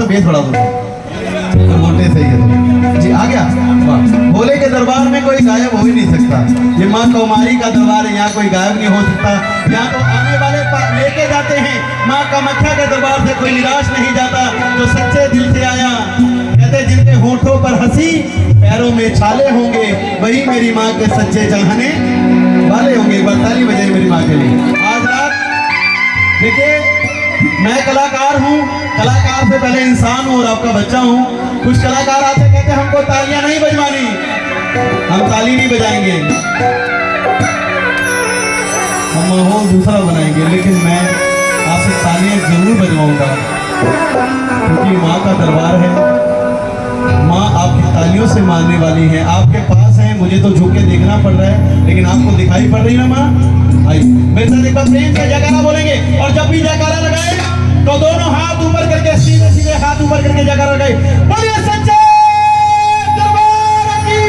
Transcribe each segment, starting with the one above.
सा बेस बढ़ा दो तो मोटे सही है। जी आ गया। वाह। भोले के दरबार में कोई गायब हो ही नहीं सकता। ये माँ कौमारी का दरबार है, यहाँ कोई गायब नहीं हो सकता। यहाँ तो आने वाले लेके जाते हैं। माँ कामाख्या के दरबार से कोई निराश नहीं जाता जो सच्चे दिल से आया। कहते जिनके होठों पर हंसी पैरों में छाले होंगे वही मेरी माँ के सच्चे चाहने वाले होंगे। एक बार ताली बजाइए मेरी माँ के लिए। आज रात देखिए मैं कलाकार हूँ, कलाकार से पहले इंसान हूँ और आपका बच्चा हूँ। कुछ कलाकार आते कहते हमको तालियां नहीं बजवानी, हम ताली नहीं बजाएंगे, हम माहौल दूसरा बनाएंगे, लेकिन मैं आपसे तालियां जरूर बजवाऊंगा क्योंकि माँ का दरबार है। माँ आपकी तालियों से मारने वाली है। आपके पास है, मुझे तो झुक के देखना पड़ रहा है, लेकिन आपको दिखाई पड़ रही है ना माँ। आइए मेरे साथ एक बार प्रेम से जयकारा बोलेंगे और जब भी जयकारा लगाए तो दोनों हाथ ऊपर करके सीधे सीधे हाथ ऊपर करके जयकारा लगाए। बोलिए सच्चे दरबार की।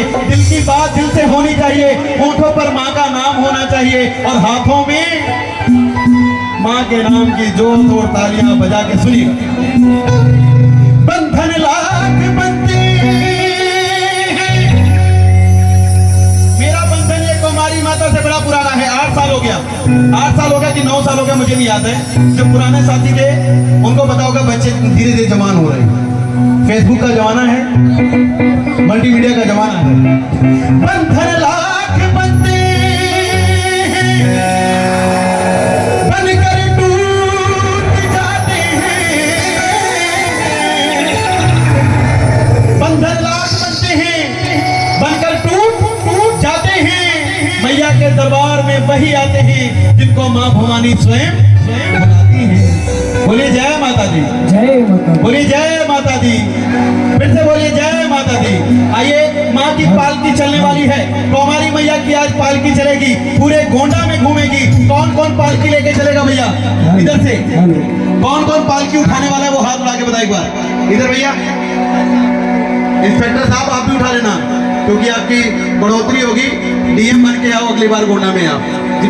दिल की बात दिल से होनी चाहिए, होठों पर माँ का नाम होना चाहिए और हाथों में माँ के नाम की जोर जोर तालियां बजा के सुनिएगा। बंधन लाख बनते हैं, मेरा बंधन ये कुमारी माता से बड़ा पुराना है। 8 साल हो गया, 8 साल हो गया कि 9 साल हो गया मुझे नहीं याद है। जो पुराने साथी थे उनको पता होगा, बच्चे धीरे धीरे जवान हो रहे हैं। फेसबुक का जमाना है, मल्टीमीडिया का जमाना है। बंधन लाख बनते हैं, बनकर टूट जाते हैं। बंधन लाख बनते हैं, बनकर टूट जाते हैं। मैया के दरबार में वही आते हैं जिनको माँ भवानी स्वयं बुलाती है। बोलिए जय माता दी, जय माता, बोलिए जय माता दी, फिर से बोलिए जय माता दी। आइए माँ की पालकी चलने वाली है, कौमारी मैया की आज पालकी चलेगी, पूरे गोंडा में घूमेगी। कौन कौन पालकी लेके चलेगा भैया? इधर से कौन कौन पालकी उठाने वाला है वो हाथ उठा के बताए एक बार। इधर भैया इंस्पेक्टर साहब आप भी उठा लेना क्योंकि आपकी बढ़ोतरी होगी। डीएम बन के आओ अगली बार गोंडा में आप।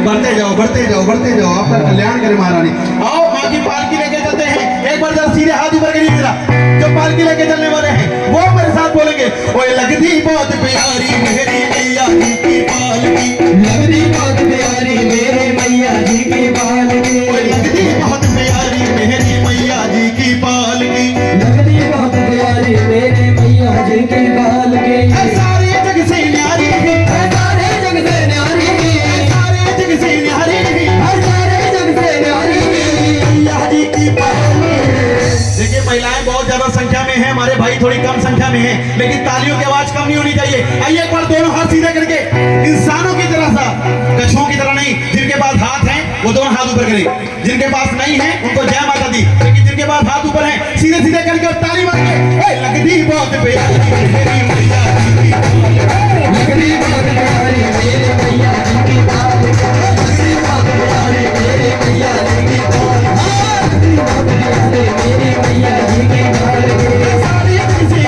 बढ़ते जाओ बढ़ते जाओ बढ़ते जाओ, आपका कल्याण करे महारानी। आओ माँ की पालकी लेके चलते हैं। एक बार जरा सीधे हाथ ऊपर करिए मेरा। जो पालकी लेके चलने वाले हैं वो मेरे साथ बोलेंगे। ओए लगती बहुत प्यारी मेरी मैया जी की पालकी, लगती बहुत प्यारी मेरे मैया जी की पालकी। ओए लगती बहुत प्यारी मेरी मैया जी की पालकी, लगती बहुत प्यारी मेरे मैया जी की पालकी। सारे जग से न्यारी है, सारे जग से न्यारी, सारे जग से न्यारी है, सारे जग से न्यारी मैया जी की पालकी। देखिए महिलाएं बहुत ज्यादा संख्या में है, हमारे भाई थोड़ी कम संख्या में है, लेकिन तालियों की आवाज कम नहीं होनी चाहिए। आइए एक बार दोनों हाथ सीधे करके इंसानों की तरह सा, कछुओं की तरह नहीं। जिनके पास हाथ है वो दोनों हाथ ऊपर करें, जिनके पास नहीं है उनको जय माता दी, लेकिन जिनके पास हाथ ऊपर है सीधे सीधे करके ताली मार के लगती बहुत प्यारी मेरी मैया जी की पालकी, लगती बहुत प्यारी मेरे मैया जी की पालकी, लगती बहुत प्यारी मेरे मैया जी की पालकी, लगती बहुत प्यारी मेरे मैया जी की पालकी। सारे जग से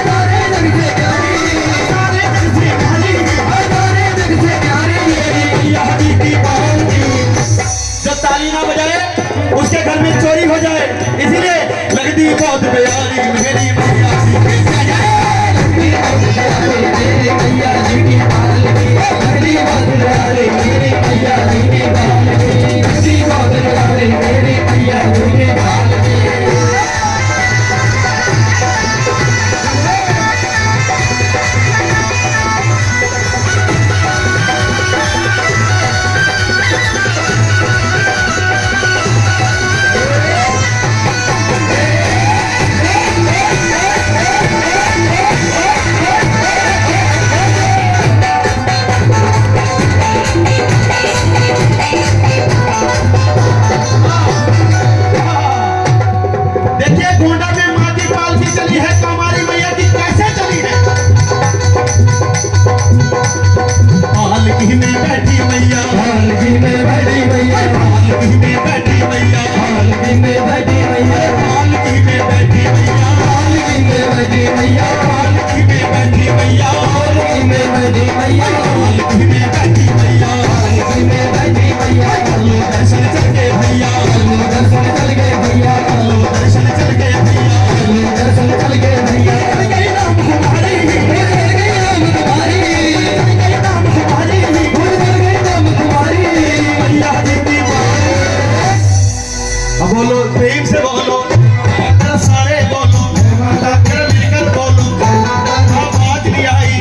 सारे जग से प्यारी, सारे जग से न्यारी है, सारे जग से प्यारी मेरी मैया जी की पालकी। जो ताली ना बजाए उसके घर में चोरी हो जाए, इसीलिए लगती बहुत प्यारी मेरी मैया जी की लगती बहुत प्यारी मेरे मैया जी की पालकी, लगती बहुत प्यारी मेरे मैया जी की पालकी, लगती बहुत प्यारी मेरे मैया जी की देखिए गोंडा में माँ की पालकी चली है, कौमारी मैया की कैसे चली है। पालकी में बैठी मैया, पालकी में बैठी मैया, पालकी में बैठी मैया, पालकी में बैठी मैया, पालकी में बैठी मैया, पालकी में बैठी मैया, पालकी में बैठी मैया, पालकी में बैठी मैया, पालकी में बैठी मैया, पालकी में बैठी मैया। चलो दर्शन चल गए भैया, चलो दर्शन चल गए भैया, चलो दर्शन चल गए भैया, चलो दर्शन चल गए भैया। चल गई नाम तुम्हारी, चल गई नाम तुम्हारी, चल गई नाम तुम्हारी, चल गई नाम तुम्हारी। मैया जी की बात। अब बोलो प्रेम से बोलो, सारे बोलो, कर मिलकर बोलो, आवाज भी आई,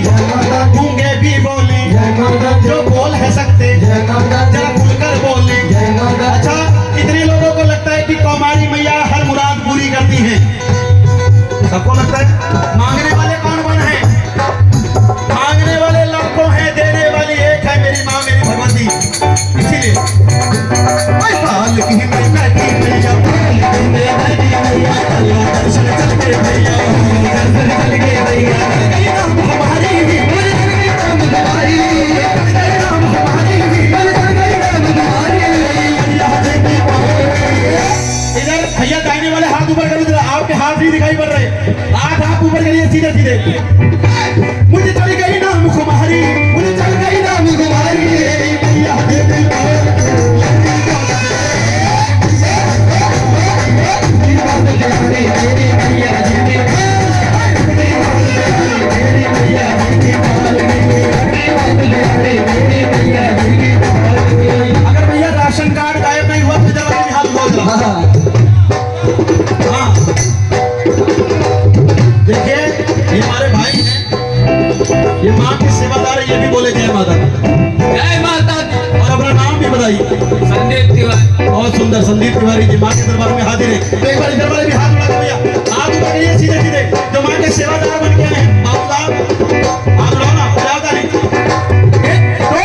गूंगे भी बोले, जय माता दी, जो बोल है सकते जय माता दी, जरा खुलकर बोले। जय माता दी। अच्छा, इतने लोगों को लगता है कि कौमारी मैया हर मुराद पूरी करती हैं। सबको लगता है। मांगने वाले कौन कौन हैं? मांगने वाले लाखों हैं, देने वाली एक है, मेरी माँ मेरी भगवती। इसीलिए पालकी में बैठी मैया, पालकी में बैठी मैया, चलो दर्शन चल के भैया, दर्शन चल गए भैया। चल गई नाम हमारी, चल गई नाम तुम्हारी, चल गई नाम हमारी, चल गई नाम तुम्हारी। मैया जी की बात। इधर भैया दाहिने वाले हाथ ऊपर करो, जरा आपके हाथ नहीं दिखाई पड़ रहे, हाथ आप ऊपर करिए सीधे सीधे। मुझे चल गई नाम तुम्हारी, मुझे चल गई नाम तुम्हारी, मैया जी की बात। मेरी मैया जी की, मेरी मैया जी की पालकी, मेरी मैया जी की पालकी। अगर भैया राशन कार्ड गायब नहीं हुआ तो जरा अपने हाथ खोल दो। हाँ, देखिए ये हमारे भाई हैं, ये माँ के सेवादार है, ये भी बोले जय माता दी। जय माता दी। और अपना नाम भी बताइए। संदीप तिवारी। बहुत सुंदर, संदीप तिवारी जी माँ के दरबार में हाजिर है। तो एक बार इधर वाले भी हाथ उठा दो भैया, हाथ ऊपर करिए सीधे सीधे, जो माँ के सेवादार बन गए हैं। बाबू साहब हाथ उठाओ ना, उठाता नहीं। एक, दो,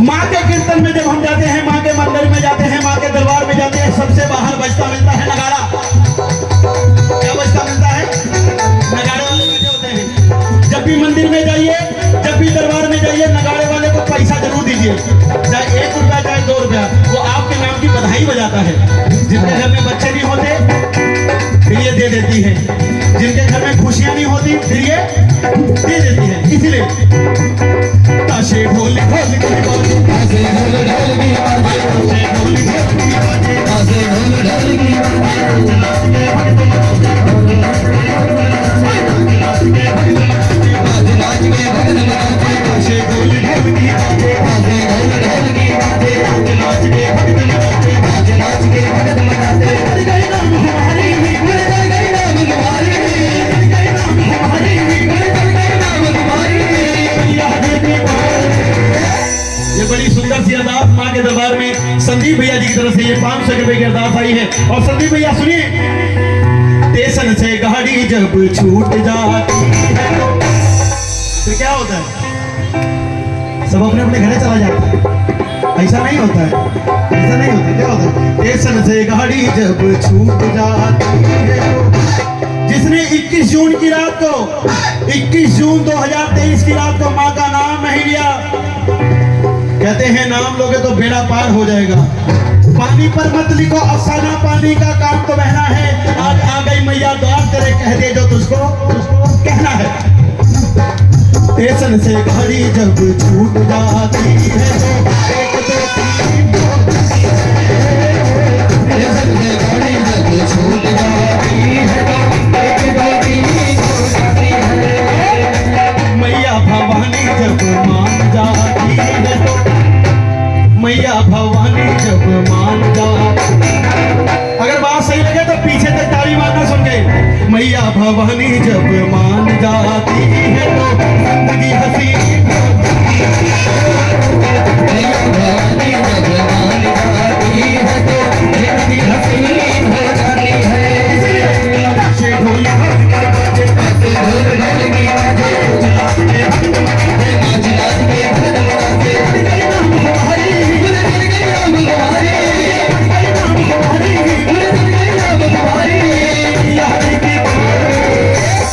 माँ के कीर्तन में जब हम जाते हैं, माँ के मंदिर में जाते हैं, माँ के दरबार में जाते हैं, सबसे बाहर बजता मिलता है नगाड़ा। क्या बजता मिलता है? नगाड़े वाले बजे होते हैं। जब भी मंदिर में जाइए, जब भी दरबार में जाइए, नगाड़े वाले को पैसा जरूर दीजिए, चाहे 1 रुपया चाहे 2 रुपया, वो आपके नाम की बधाई बजाता है। जिनके घर में बच्चे नहीं होते फिर ये दे देती है, जिनके घर में खुशियां नहीं होती फिर ये दे देती है। इसीलिए ताशे ढोल ढोल की बाजे, ताशे ढोल ढोल की बाजे, ताशे ढोल ढोल की बाजे, ताशे ढोल ढोल की बाजे। नाच नाच के भगत नाचे, ताशे ढोल ढोल की बाजे, ताशे ढोल ढोल की बाजे। नाच के भगत नाचे, नाच नाच के भगत मनाते। चल गई नाम हमारी, चल गई नाम तुम्हारी, चल गई नाम हमारी, चल गई नाम तुम्हारी। मैया जी की बात। ये बड़ी सुंदर सी अरदास माँ के दरबार में संदीप भैया जी की तरफ से ये 500 रुपए की अरदास आई है। और संदीप भैया सुनिए, स्टेशन से गाड़ी जब छूट जाती है फिर क्या होता है? सब अपने अपने घरे चला जाता है। ऐसा नहीं होता है, ऐसा नहीं होता। क्या होता है? स्टेशन से गाड़ी जब छूट जाती है, जिसने 21 जून की रात को, 21 जून 2023 21 की रात को माँ का नाम नहीं लिया, कहते हैं नाम लोगे तो बेड़ा पार हो जाएगा। पानी पर मत लिखो अफसाना, पानी का काम तो बहना है। आज आ गई मैया द्वार तेरे, कह दे जो तुझको कहना है। स्टेशन से घड़ी जब छूट जाती है तो एक दो तीन स्टेशन से गाड़ी जब छूट जाती है तो एक दो तीन हो जाती है। मैया भवानी जब मान जाती है तो, मैया भवानी जब मान जाती। अगर बात सही लगे तो पीछे तक ताली मारना सुन के। मैया भवानी जब मान जाती है तो जिंदगी हसीन मैया भवानी जब मान जाती है तो जिंदगी हसीन हो जाती है। से ढोलिया बजे ढोल ढोल की बजे नाच नाच के धन बजाते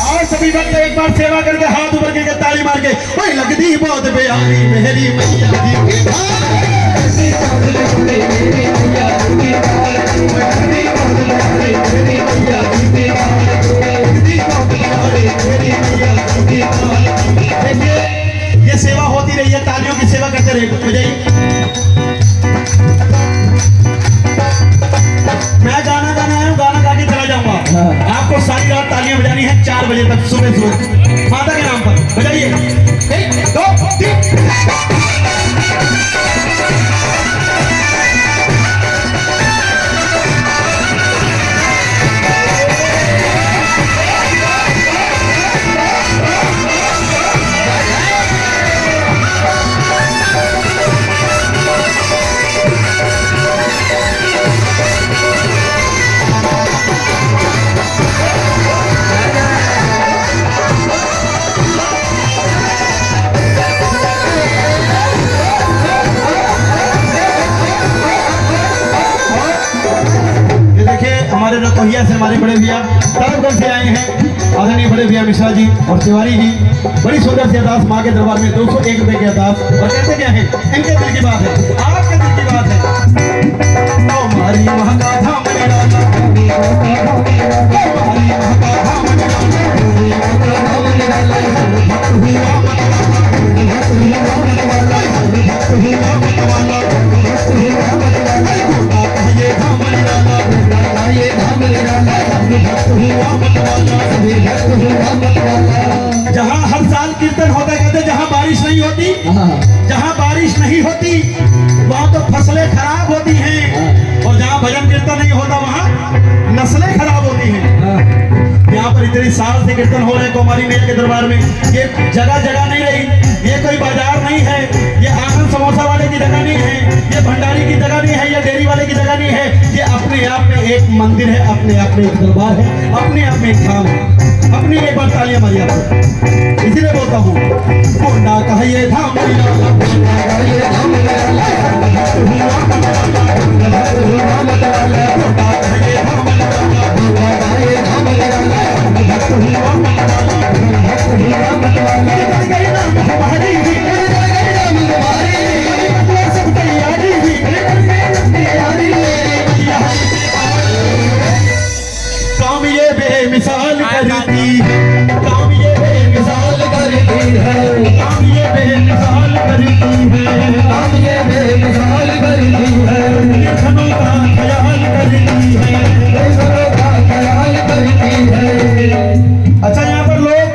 और सभी भक्त एक बार सेवा करके हाथ ऊपर करके ताली मार के ओए लगदी बहुत प्यारी मेरी मैया जी ये सेवा होती रही है, तालियों की सेवा करते रहे। बजाइए। मैं गाना गाना आया हूँ, गाना गा के चला जाऊंगा। आपको सारी रात तालियां बजानी है 4 बजे तक, सुबह सुबह माता के नाम पर बजाइए। 1 2 3। हमारे रतोहिया से हमारे बड़े भैया तरफगढ़ से आए हैं, आदरणीय बड़े भैया मिश्रा जी और तिवारी जी। बड़ी सुंदर सी अरदास माँ के दरबार में 201 रुपए की अरदास। और कहते क्या है, इनके दिल की बात है, आपके दिल की बात है। तो हमारी माँ का धाम निराला, हमारी माँ का धाम जहाँ हर साल कीर्तन होता कहते, जहाँ बारिश नहीं होती, जहाँ बारिश नहीं होती वहाँ तो फसलें खराब होती हैं, और जहाँ भजन कीर्तन नहीं होता वहाँ नस्लें खराब होती हैं। यहाँ पर इतनी साल से कीर्तन हो रहे हैं कुमारी मैया के दरबार में। ये जगह जगह नहीं रही, ये कोई बाजार नहीं है, ये आनंद समोसा वाले की जगह नहीं है, ये भंडारी की जगह नहीं है, ये डेयरी वाले की जगह नहीं है। ये अपने आप में एक मंदिर है, अपने आप में एक दरबार है, अपने आप में एक धाम है। अपनी एक बार तालियां मारिए आपको, इसीलिए बोलता हूँ कोंडा का ये धाम काम ये बेमिसाल करती है, काम ये बेमिसाल करती है, काम ये बेमिसाल करती है, काम ये बेमिसाल करती है। निर्धनों का ख्याल करती है, निर्धनों का ख्याल करती है। अच्छा यहाँ पर लोग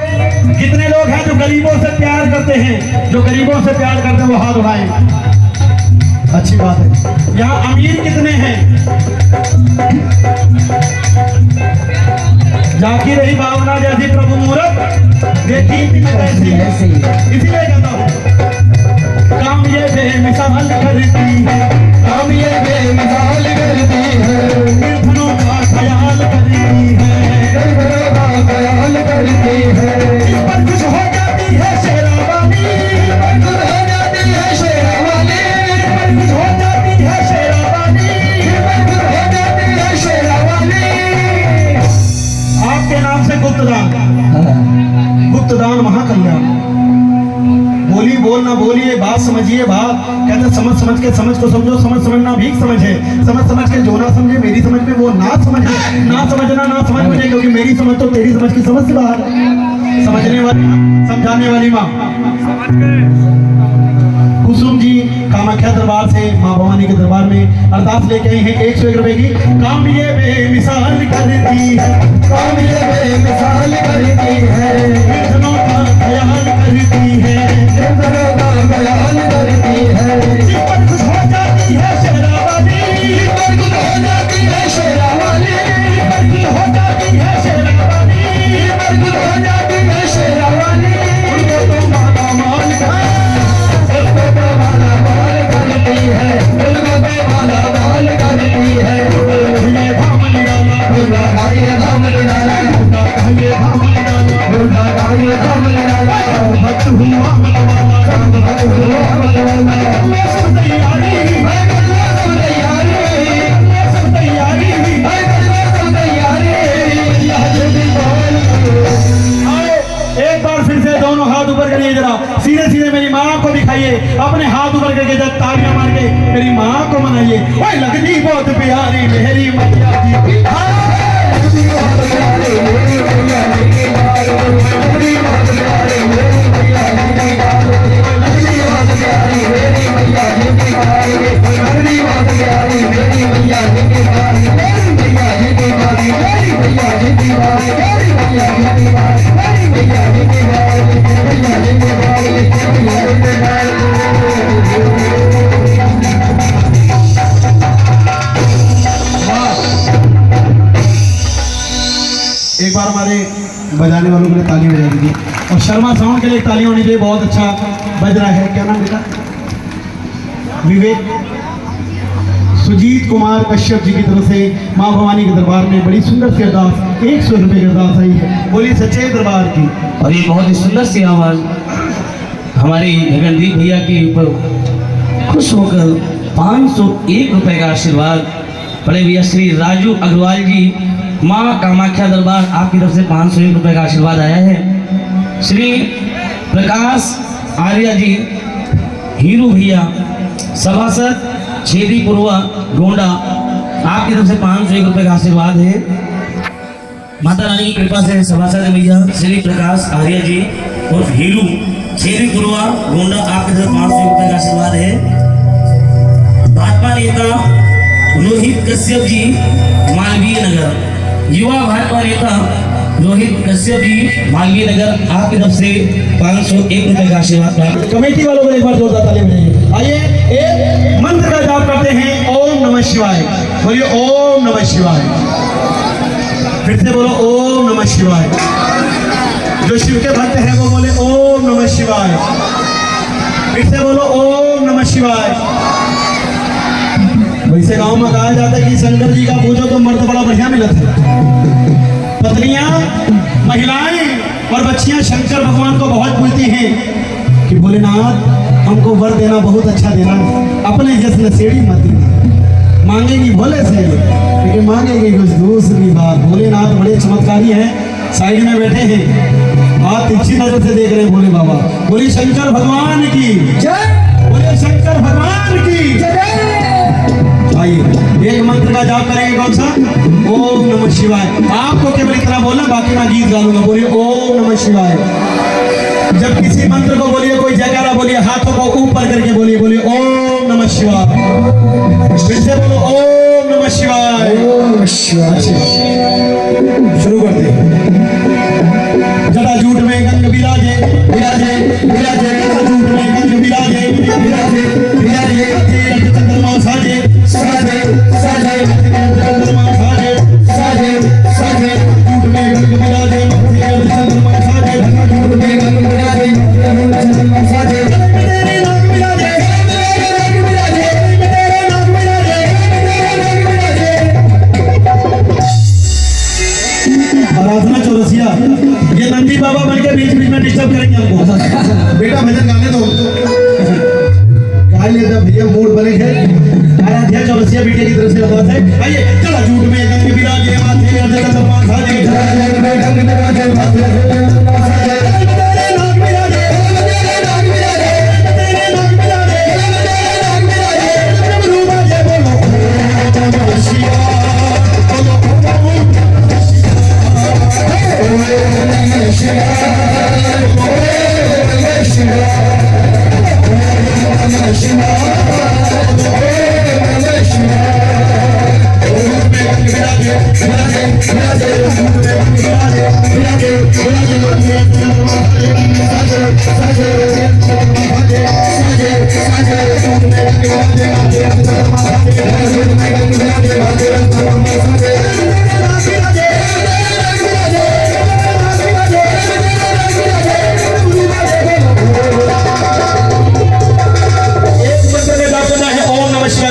कितने लोग हैं जो गरीबों से प्यार करते हैं? जो गरीबों से प्यार करते हैं वो हाथ उठाएं। अच्छी बात है। यहाँ अमीर कितने हैं? जाकी रही भावना जैसी प्रभु मूरत देखी कैसी, इसलिए कहता हूँ काम ये बेमिसाल करती है, काम ये बेमिसाल करती है। निर्धनों का ख्याल करती है, निर्धनों का ख्याल करती है। इस पर खुश हो जाती है शेरावाली, खुश हो जाती है शेरावाली, खुश हो जाती है शेरावाली, खुश हो जाती है शेरावाली। आपके नाम से गुप्तदान, गुप्तदान महाकल्याण। बोल ना बोलिए, बात समझिए बात। कहते समझ समझ के समझ को समझो, समझ समझना भी समझ है। समझ समझ के जो ना समझे मेरी समझ में वो ना समझ है। ना समझना ना समझ मुझे, क्योंकि मेरी समझ तो तेरी समझ की समझ से बाहर है। समझने वाली समझाने वाली माँ कुसुम जी कामाख्या दरबार से माँ भवानी के दरबार में अरदास लेके आई हैं 101 रुपए की। काम ये बेमिसाल करती है, काम ये बेमिसाल करती है, निर्धनों का ख्याल करती है, निर्धनों का ख्याल करती है, जिस पर खुश हो जाती है शेरावाली, जिस पर खुश हो जाती है शेरावाली, जिस पर खुश हो जाती है शेरावाली, जिस पर खुश हो जाती है शेरावाली, उनको तो माला माल उसको तो माला माल करती है, उसको तो माला माल करती है। ये धाम निराला, दुर्गा का ये धाम निराला, ये धाम निराला, दुर्गा का ये धाम निराला, भक्त हुआ मनवाला, भक्त हुआ मनवाला। मैं सब तैयारी, मैं करना सब तैयारी, मैं सब तैयारी। मैं करना सब तैयारी, यह जल्दी बोल करो। आओ एक बार फिर से दोनों हाथ ऊपर करिए, जरा सीधे सीधे मेरी माँ को दिखाइए, अपने हाथ ऊपर करके जब तालियां मार के मेरी माँ को मनाइए। ओए लगती बहुत प्यारी मेरी मैया जी, एक बार हमारे बजाने वालों के लिए ताली बजा दीजिए, और शर्मा साउंड के लिए ताली होनी चाहिए। बहुत अच्छा बज रहा है। क्या नाम बेटा? विवेक सुजीत कुमार कश्यप जी की तरफ से माँ भवानी के दरबार में बड़ी सुंदर सी अरदास 100 रुपये की अरदास आई है। बोलिए सच्चे दरबार की। और ये बहुत ही सुंदर सी आवाज़ हमारे गगनदीप भैया के ऊपर खुश होकर 501 रुपये का आशीर्वाद बड़े भैया श्री राजू अग्रवाल जी माँ कामाख्या दरबार आपकी तरफ से 501 रुपये का आशीर्वाद आया है। श्री प्रकाश आर्या जी हीरू भैया सभासद छेदी पुरवा गोंडा आपकी तरफ से 501 रुपये का आशीर्वाद है। माता रानी की कृपा से सभासद भैया श्री प्रकाश आर्या जी और हीरू छेदी पुरवा गोंडा आपकी तरफ 501 रुपये का आशीर्वाद है। भाजपा नेता रोहित कश्यप जी मालवीय नगर, युवा भाजपा नेता रोहित कश्यप जी मालवीय नगर आपकी तरफ से 501 रुपये का आशीर्वाद प्राप्त। कमेटी वालों को एक बार जोरदार ताली बजाइए। आइए एक मंत्र का जाप करते हैं, ओम नमः शिवाय। बोलिए ओम नमः शिवाय। फिर से बोलो ओम नमः शिवाय। जो शिव के भक्त हैं वो बोले ओम नमः शिवाय। फिर से बोलो ओम नमः शिवाय। वैसे गांव में कहा जाता है कि शंकर जी का पूजो तो मर्द बड़ा बढ़िया मिलता है। पत्नियां, महिलाएं और बच्चियां शंकर भगवान को बहुत पूजती हैं कि भोलेनाथ हमको वर देना, बहुत अच्छा देना, अपने जैसे नशेड़ी मत देना। मांगेगी भोले से, लेकिन मांगेगी कुछ दूसरी बात। भोलेनाथ बड़े चमत्कारी हैं, साइड में बैठे हैं, आप तिरछी नजर से देख रहे हैं भोले बाबा। बोलिए शंकर भगवान की जय, बोलिए शंकर भगवान की जय। आइए एक मंत्र का जाप करेंगे। कौन सा? ओम नमः शिवाय। आपको केवल इतना बोलना, बाकी मैं गीत गा लूंगा। बोलिए ओम नमः शिवाय। जब किसी मंत्र को बोलिए, कोई जयकारा बोलिए, हाथों को ऊपर करके बोलिए, बोलिए ओम नमः शिवाय। फिर से बोलो ओम नमः शिवाय। ओम शिवाय। शुरू करते हैं। जटाजूट में गंग विराजे, विराजे, विराजे, जटाजूट में गंग विराजे, विराजे, विराजे, चंद्रमा साजे, साजे, साजे, चंद्रमा साजे, साजे, साजे, जूट में गंग विराजे, चंद्रमा साजे, जूट में गंग विराजे, चंद्रमा साजे, तेरे नाग विराजे, तेरे नाग विराजे, तेरे नाग विराजे। तेरे नाग विराजे। आराधना चौरसिया, ये नंदी बाबा बन के बीच बीच में डिस्टर्ब करेंगे हमको। बेटा भजन गाने दो, गा लेता भैया, मूड बने हैं। आराध्या चौरसिया बेटे की तरफ से बात है। आइए चला जूट में गंग विराजे, माथे अर्ध चंद्रमा साजे, जग में गंग विराजे, माथे चंद्रमा साजे, तेरे नाग विराजे, तेरे नाग विराजे,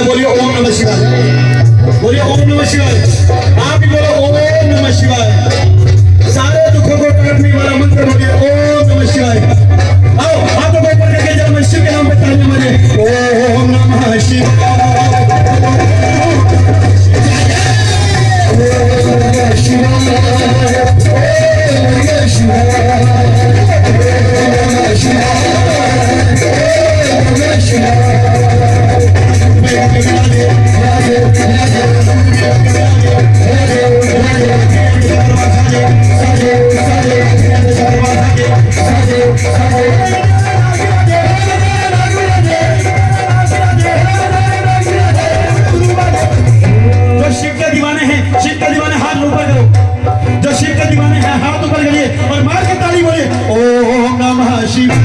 बोलिए ओम नमः शिवाय। बोलिए ओम नमः शिवाय। आप भी बोलो ओम नमः शिवाय। सारे दुखों को काटने वाला मंत्र बोलिए ओम नमः शिवाय। आओ हाथों को ऊपर करके जब शिव के नाम पे तालियां मारे ओम नमः शिवाय। जो शिव के दीवाने हैं, शिव के दीवाने हाथ ऊपर करो। जो शिव के दीवाने हैं हाथ ऊपर करिए और मार के ताली बोलिए ओम नमः शिवाय।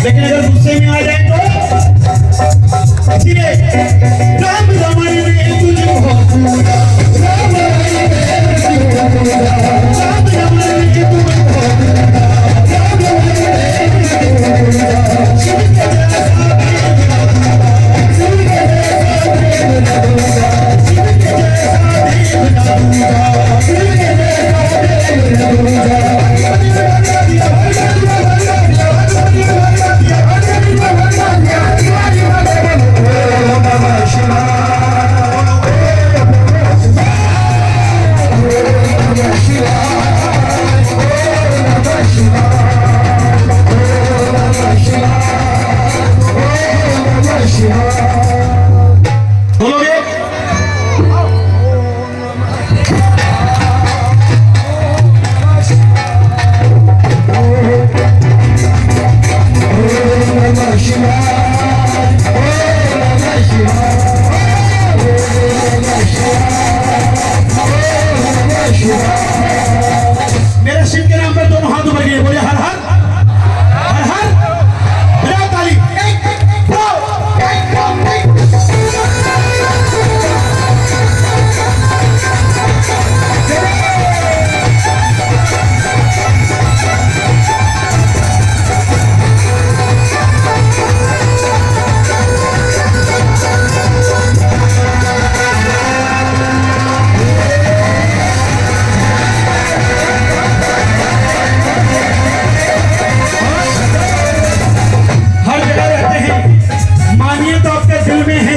लेकिन अगर गुस्से में आ जाए तो इसीलिए राम रमन में तुझको पूरा राम रमन में तुझको पूरा राम रमन में तुझको पूरा राम रमन में तुझको पूरा शिव के जैसा शिव के जैसा शिव के जैसा शिव के बोलोगे मेरे शिव के नाम पर दोनों हाथ ऊपर किए बोले हर हर हर हर बजाओ ताली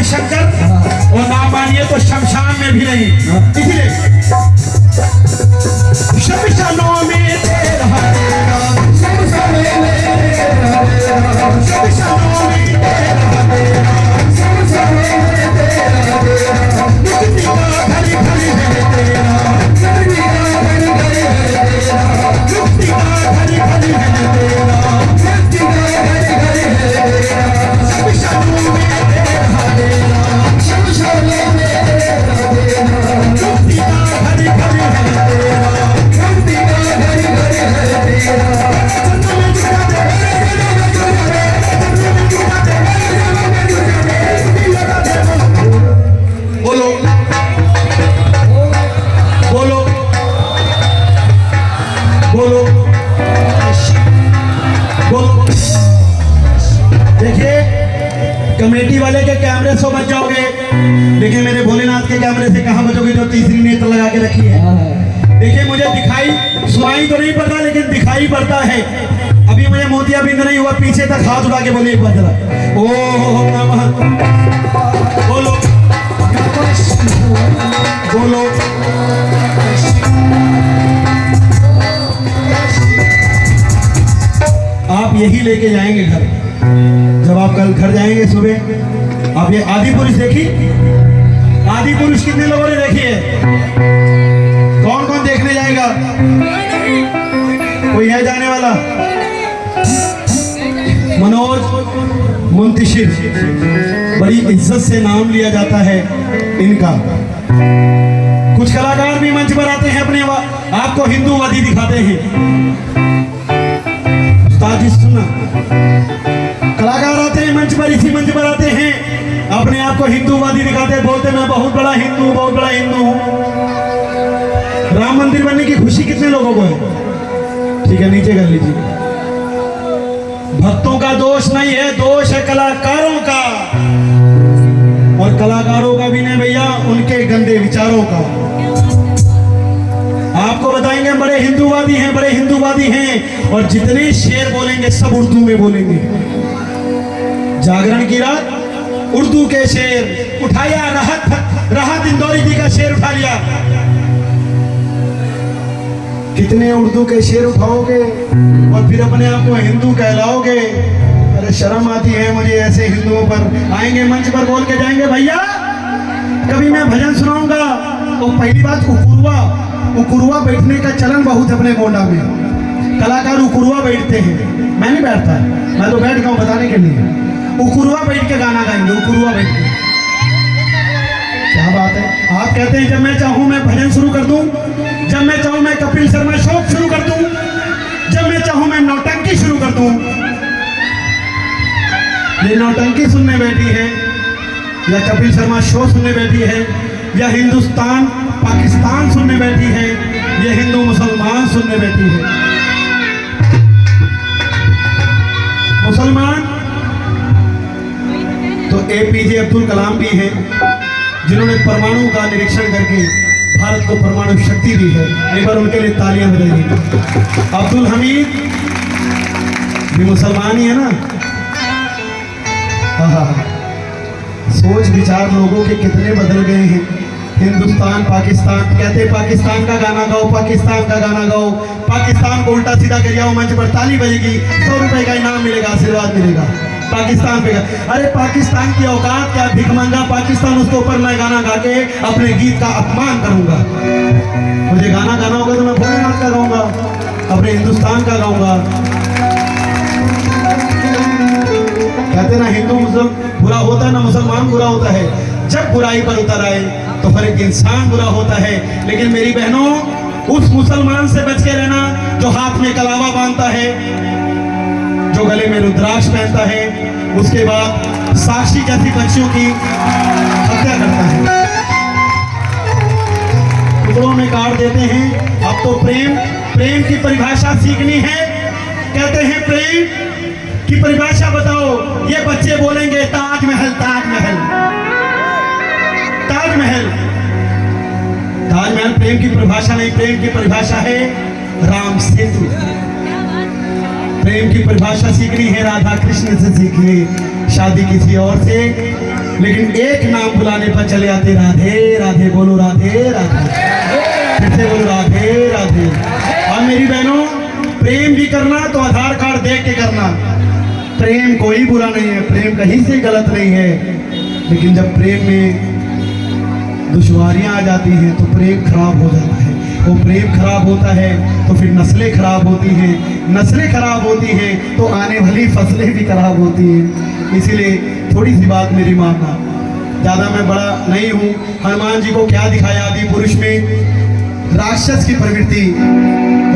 शंकर और ना मानिए तो शमशान में भी नहीं। इसलिए शमशानों में तेरा शमशानों में तेरा शमशानों में तेरा शमशानों में तेरा मुक्ति का घर घर है तेरा मुक्ति का घर घर है तेरा मुक्ति का घर घर है तेरा मुक्ति का घर घर है तेरा शमशानों में मुक्ति का घर घर है तेरा मुक्ति का घर कमेटी वाले के कैमरे से बच जाओगे, लेकिन मेरे भोलेनाथ के कैमरे से कहाँ बचोगे जो तीसरी नेत्र लगा के रखी है। देखिए मुझे दिखाई सुनाई तो नहीं पड़ता, लेकिन दिखाई पड़ता है। अभी मुझे मोतियाबिंद नहीं हुआ, पीछे तक हाथ उठा के बोले एक बार जरा, ओम नमः, बोलो बोलो। आप यही लेके जाएंगे घर, जब आप कल घर जाएंगे सुबह। आप ये आदि पुरुष देखी, आदि पुरुष कितने लोगों ने देखी है? कौन कौन देखने जाएगा? कोई है जाने वाला? मनोज मुंतशिर, बड़ी इज्जत से नाम लिया जाता है इनका। कुछ कलाकार भी मंच पर आते हैं, अपने आपको हिंदूवादी दिखाते हैं। उस्ताद जी सुनना, कलाकार आते हैं मंच पर, इसी मंच पर आते हैं, अपने आप को हिंदूवादी दिखाते हैं, बोलते मैं बहुत बड़ा हिंदू, बहुत बड़ा हिंदू हूं। राम मंदिर बनने की खुशी कितने लोगों को है? ठीक है, नीचे कर लीजिए। भक्तों का दोष नहीं है, दोष है कलाकारों का, और कलाकारों का भी नहीं भैया, उनके गंदे विचारों का। आपको बताएंगे बड़े हिंदूवादी हैं, बड़े हिंदूवादी हैं, और जितने शेर बोलेंगे सब उर्दू में बोलेंगे। जागरण की रात उर्दू के शेर उठाया, राहत इंदौरी जी का शेर उठा लिया। कितने उर्दू के शेर उठाओगे और फिर अपने आप को हिंदू कहलाओगे? अरे शर्म आती है मुझे ऐसे हिंदुओं पर। आएंगे मंच पर बोल के जाएंगे भैया कभी मैं भजन सुनाऊंगा, तो पहली बात उकुरुआ बैठने का चलन बहुत अपने गोंडा में। कलाकार उकुरुआ बैठते हैं, मैं नहीं बैठता, मैं तो बैठ गया हूँ बताने के लिए। उकुरुआ बैठ के गाना गाएंगे, उकुरुआ बैठ के। क्या बात है? आप कहते हैं जब मैं चाहूं मैं भजन शुरू कर दूं, जब मैं चाहूं मैं कपिल शर्मा शो शुरू कर दूं, जब मैं चाहूं मैं नौटंकी शुरू कर दूं। ये नौटंकी सुनने बैठी है, या कपिल शर्मा शो सुनने बैठी है, या हिंदुस्तान पाकिस्तान सुनने बैठी है, या हिंदू मुसलमान सुनने बैठी है। मुसलमान तो APJ अब्दुल कलाम भी हैं, जिन्होंने परमाणु का निरीक्षण करके भारत को परमाणु शक्ति दी है। एक बार उनके लिए तालियां बजाइए। अब्दुल हमीद भी मुसलमान ही है ना? हाँ, सोच विचार लोगों के कितने बदल गए हैं। हिंदुस्तान पाकिस्तान कहते, पाकिस्तान का गाना गाओ, पाकिस्तान का गाना गाओ, पाकिस्तान को उल्टा सीधा कर जाओ, मंच पर ताली बजेगी, 100 रुपए का इनाम मिलेगा, आशीर्वाद मिलेगा। पाकिस्तान पे अरे पाकिस्तान की औकात क्या, भिखमंगा पाकिस्तान, उसके ऊपर मैं गाना गा के अपने गीत का अपमान करूंगा। मुझे गाना गाना होगा तो मैं भोलेनाथ का गाऊंगा, अपने हिंदुस्तान का गाऊंगा। कहते ना हिंदू मुस्लिम बुरा होता है ना मुसलमान बुरा होता है। जब बुराई पर उतर आए तो हर एक इंसान बुरा होता है। लेकिन मेरी बहनों, उस मुसलमान से बच के रहना जो हाथ में कलावा बांधता है, जो गले में रुद्राक्ष पहनता है, उसके बाद साक्षी जैसी बच्चियों की हत्या करता है, टुकड़ों में काट देते हैं। अब तो प्रेम की परिभाषा सीखनी है। कहते हैं प्रेम की परिभाषा बताओ, ये बच्चे बोलेंगे ताजमहल ताजमहल ताजमहल। ताजमहल प्रेम की परिभाषा नहीं, प्रेम की परिभाषा है राम सेतु। प्रेम की परिभाषा सीखनी है राधा कृष्ण से सीखिए, शादी किसी और से। लेकिन एक नाम बुलाने पर चले आते राधे राधे, बोलो राधे राधे, फिर से बोलो राधे राधे। और मेरी बहनों, प्रेम भी करना तो आधार कार्ड देख के करना। प्रेम कोई बुरा नहीं है, प्रेम कहीं से गलत नहीं है, लेकिन जब प्रेम में दुश्वारियां आ जाती हैं तो प्रेम खराब हो जाता है। वो प्रेम खराब होता है तो फिर नस्लें खराब होती हैं, नस्लें खराब होती हैं तो आने वाली फसलें भी खराब होती हैं। इसीलिए थोड़ी सी बात मेरी मानना, ज़्यादा मैं बड़ा नहीं हूँ। हनुमान जी को क्या दिखाया आदि पुरुष में? राक्षस की प्रवृत्ति।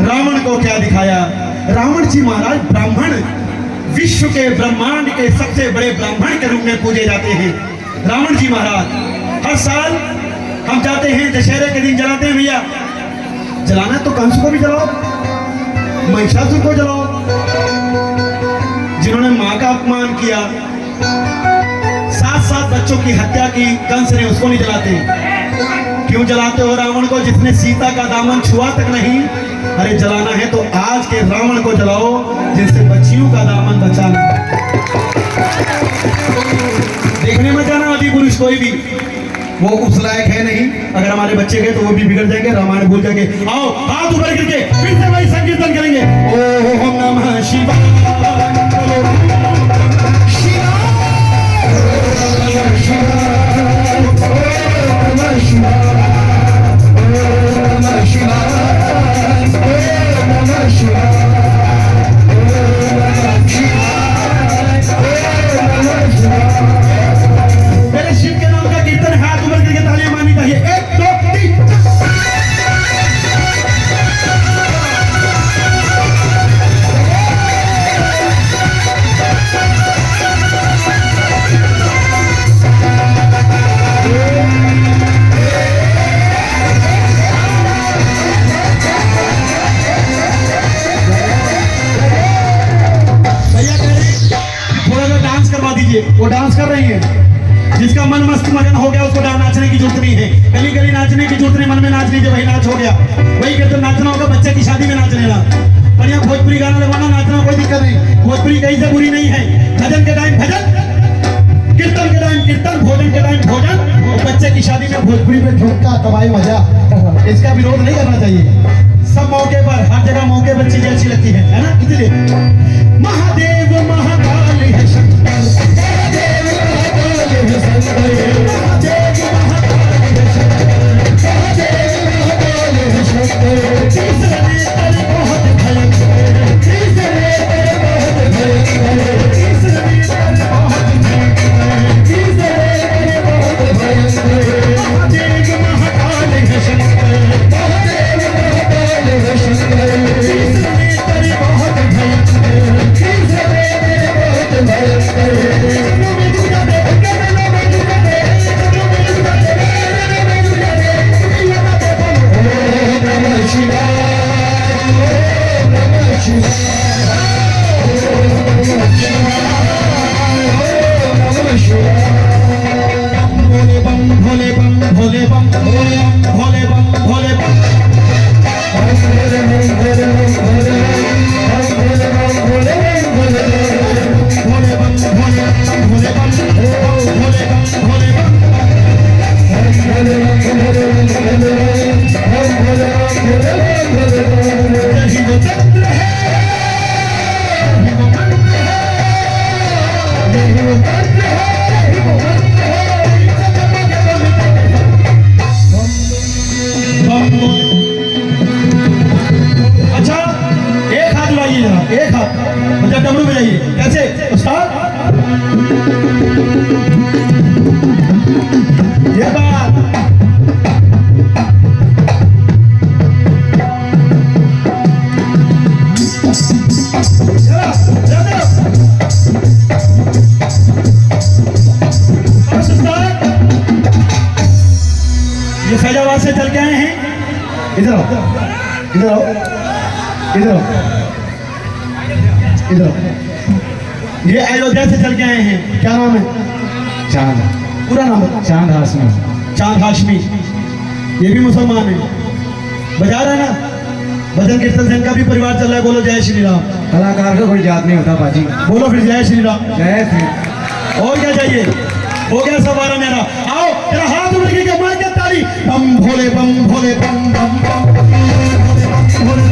रावण को क्या दिखाया? रावण जी महाराज ब्राह्मण, विश्व के ब्रह्मांड के सबसे बड़े ब्राह्मण के रूप में पूजे जाते हैं रावण जी महाराज। हर साल हम जाते हैं, दशहरे के दिन जलाते हैं भैया। जलाना तो कंस को भी जलाओ, महिषासुर को जलाओ, जिन्होंने मां का अपमान किया, की हत्या की कंस ने, उसको नहीं जलाते। क्यों जलाते हो रावण को, जिसने सीता का दामन छुआ तक नहीं? अरे जलाना है तो आज के रावण को जलाओ जिससे बच्चियों का दामन बचाना। देखने में जाना अभी पुरुष कोई भी वो उस लायक है नहीं। अगर हमारे बच्चे गए तो वो भी बिगड़ जाएंगे, रामायण भूल जाएंगे। आओ हाथ ऊपर करके फिर से वही संकीर्तन करेंगे। ओम नमः शिवाय, मेरे शिव के नाम का कीर्तन, हाथ ऊपर करके तालियां मारनी चाहिए। 1 2 3। भैया कह रहे हैं थोड़ा सा डांस करवा दीजिए। वो डांस कर रही है, जिसका मन मस्त मगन हो गया उसको नाचने की जरूरत नहीं है। गली गली नाचने की जरूरत नहीं, मन में नाच लीजिए, वही नाच हो गया। वही कहते नाचना होगा, बच्चे की शादी में नाच लेना, बढ़िया भोजपुरी गाना लगवाना, नाचना कोई दिक्कत नहीं। भोजपुरी कहीं से बुरी नहीं है। भजन के टाइम भजन, कीर्तन के टाइम कीर्तन, भोजन के टाइम भोजन, और बच्चे की शादी में भोजपुरी पे ठुमका तबाही मजा, इसका विरोध नहीं करना चाहिए। सब मौके पर, हर जगह मौके पर चीजें अच्छी लगती है ना। इसलिए महादेव महाकाल है शंकर, महादेव महाकाल है शंकर, महादेव महाकाल है शंकर, महादेव महाकाल है शंकर। तीसरे नेत्र बहुत भयंकर, तीसरे नेत्र बहुत भयंकर, तीसरे नेत्र बहुत भयंकर, तीसरे नेत्र बहुत भयंकर। महादेव महाकाल है शंकर, महादेव महाकाल है शंकर, तीसरे नेत्र बहुत भयंकर, तीसरे नेत्र बहुत भयंकर। भोले बम भोले बम भोले बम भोले बम भोले बम। अच्छा एक हाथ लगाइए जरा, एक हाथ मतलब डमरू बजाइए। कैसे उस्ताद? ये बात ये फैजाबाद से चल के आए हैं। इधर आओ, इधर आओ, इधर आओ, इधर आओ। ये अयोध्या से चल के आए हैं। क्या नाम है? चांद, पूरा नाम है? चांद हाशमी। चांद हाशमी। ये भी मुसलमान है। बजा रहा है ना भजन कीर्तन से, इनका भी परिवार चल रहा है। बोलो जय श्री राम। कलाकार का कोई जात नहीं होता बाजी। बोलो फिर जय श्री राम। जय श्री। और क्या चाहिए? हो गया सवारा मेरा। आओ तेरा हाथ उठ के मार के ताली। बम भोले बम भोले बम बम बम भोले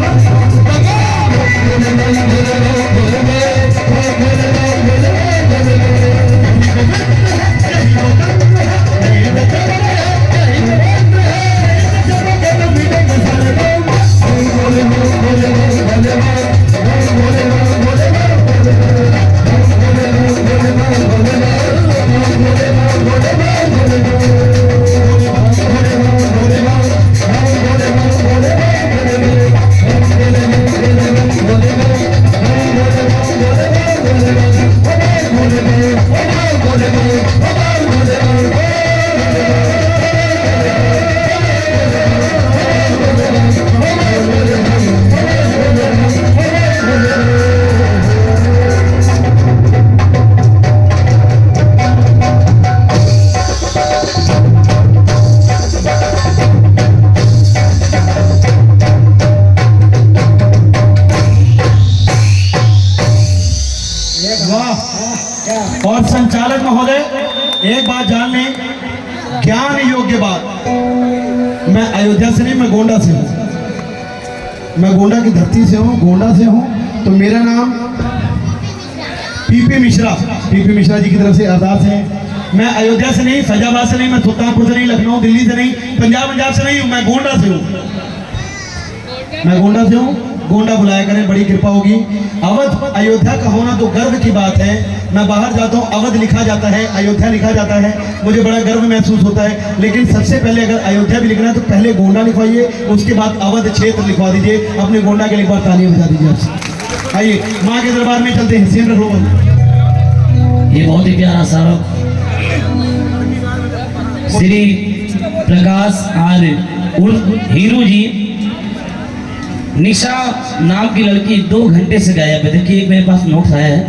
बात जान लें, ज्ञान योग्य बात। मैं अयोध्या से नहीं, मैं गोंडा से हूँ। मैं गोंडा की धरती से हूँ, गोंडा से हूँ। तो मेरा नाम पीपी मिश्रा, पीपी मिश्रा जी की तरफ से अरदास है। मैं अयोध्या से नहीं, फैजाबाद से नहीं, मैं सुल्तानपुर से नहीं, लखनऊ दिल्ली से नहीं, पंजाब से नहीं हूँ, मैं गोंडा से हूँ। मैं गोंडा से हूँ। गोंडा बुलाया करें, बड़ी कृपा होगी। अवध अयोध्या का होना तो गर्व की बात है। मैं बाहर जाता हूँ, अवध लिखा जाता है, अयोध्या लिखा जाता है, मुझे बड़ा गर्व महसूस होता है। लेकिन सबसे पहले अगर अयोध्या भी लिखना है तो पहले गोंडा लिखवाइए, उसके बाद अवध क्षेत्र लिखवा दीजिए। अपने गोंडा के लिए एक बार तालियां बजा दीजिए आपसे। आइए माँ के दरबार में चलते हैं। सीन रखो। ये बहुत ही प्यारा सा श्री प्रकाश आर्य उर्फ हीरू जी, निशा नाम की लड़की 2 घंटे से गायब है। देखिए एक मेरे पास नोट्स आया है,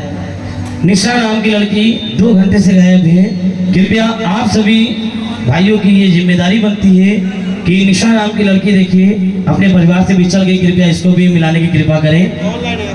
निशा नाम की लड़की 2 घंटे से गायब है। कृपया आप सभी भाइयों की ये जिम्मेदारी बनती है कि निशा नाम की लड़की देखिए अपने परिवार से बिछड़ गई, कृपया इसको भी मिलाने की कृपा करें।